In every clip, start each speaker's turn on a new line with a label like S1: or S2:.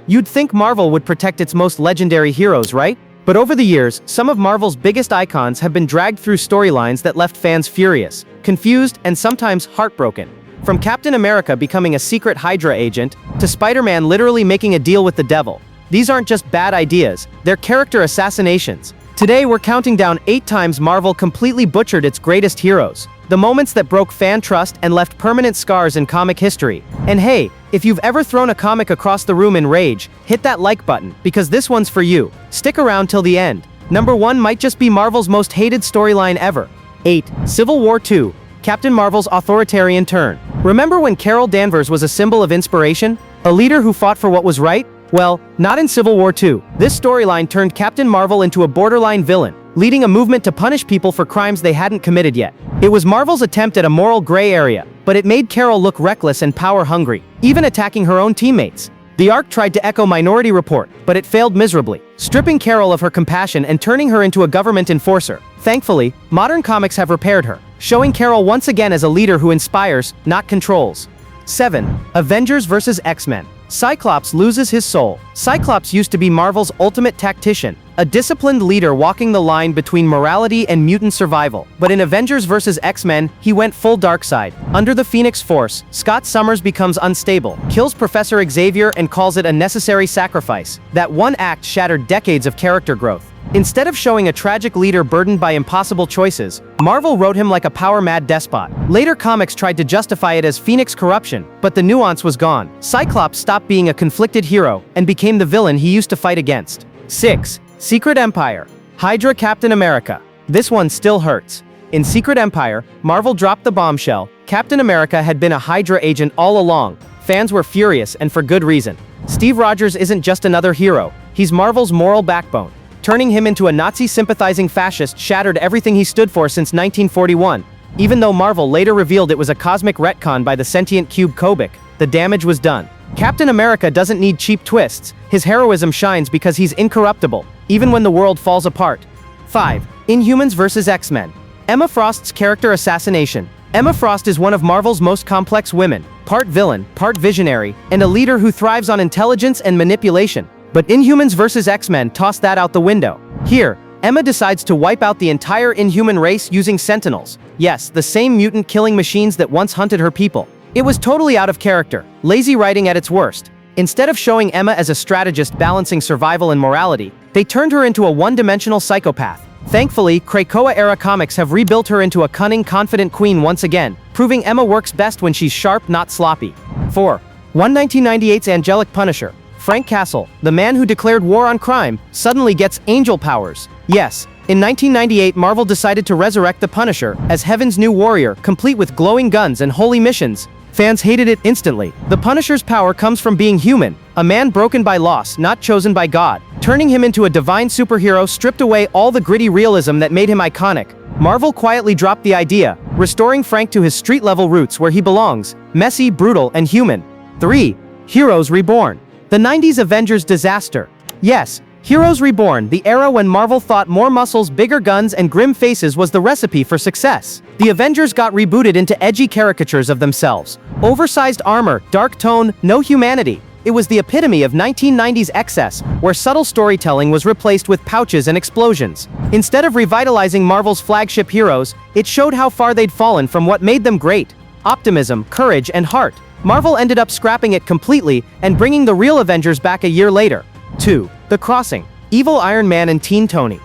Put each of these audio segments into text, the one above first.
S1: You'd think Marvel would protect its most legendary heroes, right? But over the years, some of Marvel's biggest icons have been dragged through storylines that left fans furious, confused, and sometimes heartbroken. From Captain America becoming a secret Hydra agent, to Spider-Man literally making a deal with the devil. These aren't just bad ideas, they're character assassinations. Today we're counting down 8 times Marvel completely butchered its greatest heroes. The moments that broke fan trust and left permanent scars in comic history. And hey, if you've ever thrown a comic across the room in rage, hit that like button, because this one's for you. Stick around till the end. Number 1 might just be Marvel's most hated storyline ever. 8. Civil War II. Captain Marvel's authoritarian turn. Remember when Carol Danvers was a symbol of inspiration? A leader who fought for what was right? Well, not in Civil War II. This storyline turned Captain Marvel into a borderline villain, leading a movement to punish people for crimes they hadn't committed yet. It was Marvel's attempt at a moral gray area, but it made Carol look reckless and power-hungry, even attacking her own teammates. The arc tried to echo Minority Report, but it failed miserably, stripping Carol of her compassion and turning her into a government enforcer. Thankfully, modern comics have repaired her, showing Carol once again as a leader who inspires, not controls. 7. Avengers vs. X-Men. Cyclops loses his soul. Cyclops used to be Marvel's ultimate tactician, a disciplined leader walking the line between morality and mutant survival. But in Avengers vs. X-Men, he went full dark side. Under the Phoenix Force, Scott Summers becomes unstable, kills Professor Xavier and calls it a necessary sacrifice. That one act shattered decades of character growth. Instead of showing a tragic leader burdened by impossible choices, Marvel wrote him like a power-mad despot. Later comics tried to justify it as Phoenix corruption, but the nuance was gone. Cyclops stopped being a conflicted hero and became the villain he used to fight against. 6. Secret Empire. Hydra Captain America. This one still hurts. In Secret Empire, Marvel dropped the bombshell. Captain America had been a Hydra agent all along. Fans were furious, and for good reason. Steve Rogers isn't just another hero, he's Marvel's moral backbone. Turning him into a Nazi-sympathizing fascist shattered everything he stood for since 1941. Even though Marvel later revealed it was a cosmic retcon by the sentient cube Kobik, the damage was done. Captain America doesn't need cheap twists. His heroism shines because he's incorruptible, even when the world falls apart. 5. Inhumans vs. X-Men. Emma Frost's character assassination. Emma Frost is one of Marvel's most complex women, part villain, part visionary, and a leader who thrives on intelligence and manipulation. But Inhumans vs. X-Men tossed that out the window. Here, Emma decides to wipe out the entire Inhuman race using Sentinels. Yes, the same mutant killing machines that once hunted her people. It was totally out of character, lazy writing at its worst. Instead of showing Emma as a strategist balancing survival and morality, they turned her into a one-dimensional psychopath. Thankfully, Krakoa-era comics have rebuilt her into a cunning, confident queen once again, proving Emma works best when she's sharp, not sloppy. 4. 1998's Angelic Punisher. Frank Castle, the man who declared war on crime, suddenly gets angel powers. Yes, in 1998 Marvel decided to resurrect the Punisher as Heaven's new warrior, complete with glowing guns and holy missions. Fans hated it instantly. The Punisher's power comes from being human, a man broken by loss, not chosen by God. Turning him into a divine superhero stripped away all the gritty realism that made him iconic. Marvel quietly dropped the idea, restoring Frank to his street-level roots where he belongs, messy, brutal, and human. 3. Heroes Reborn. The 90s Avengers disaster. Yes, Heroes Reborn, the era when Marvel thought more muscles, bigger guns, and grim faces was the recipe for success. The Avengers got rebooted into edgy caricatures of themselves. Oversized armor, dark tone, no humanity. It was the epitome of 1990s excess, where subtle storytelling was replaced with pouches and explosions. Instead of revitalizing Marvel's flagship heroes, it showed how far they'd fallen from what made them great. Optimism, courage, and heart. Marvel ended up scrapping it completely and bringing the real Avengers back a year later. 2. The Crossing. Evil Iron Man and Teen Tony.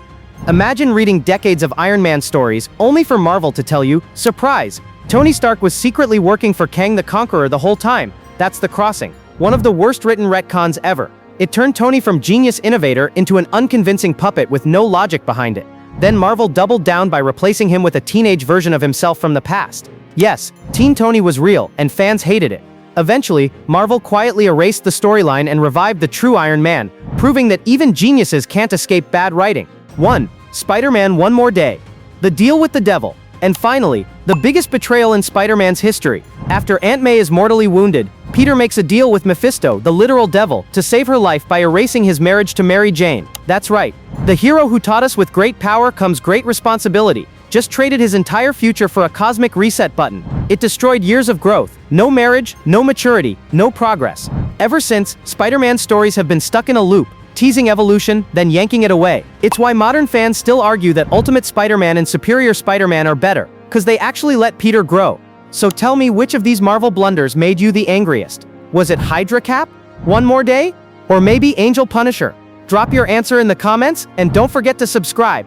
S1: Imagine reading decades of Iron Man stories only for Marvel to tell you, surprise, Tony Stark was secretly working for Kang the Conqueror the whole time. That's The Crossing. One of the worst written retcons ever. It turned Tony from genius innovator into an unconvincing puppet with no logic behind it. Then Marvel doubled down by replacing him with a teenage version of himself from the past. Yes, Teen Tony was real, and fans hated it. Eventually, Marvel quietly erased the storyline and revived the true Iron Man, proving that even geniuses can't escape bad writing. 1. Spider-Man One More Day. The Deal with the Devil. And finally, the biggest betrayal in Spider-Man's history. After Aunt May is mortally wounded, Peter makes a deal with Mephisto, the literal devil, to save her life by erasing his marriage to Mary Jane. That's right. The hero who taught us with great power comes great responsibility just traded his entire future for a cosmic reset button. It destroyed years of growth, No marriage, no maturity, no progress. Ever since, Spider-Man stories have been stuck in a loop, teasing evolution, then yanking it away. It's why modern fans still argue that Ultimate Spider-Man and Superior Spider-Man are better, cause they actually let Peter grow. So tell me, which of these Marvel blunders made you the angriest? Was it Hydra Cap? One More Day? Or maybe Angel Punisher? Drop your answer in the comments, and don't forget to subscribe.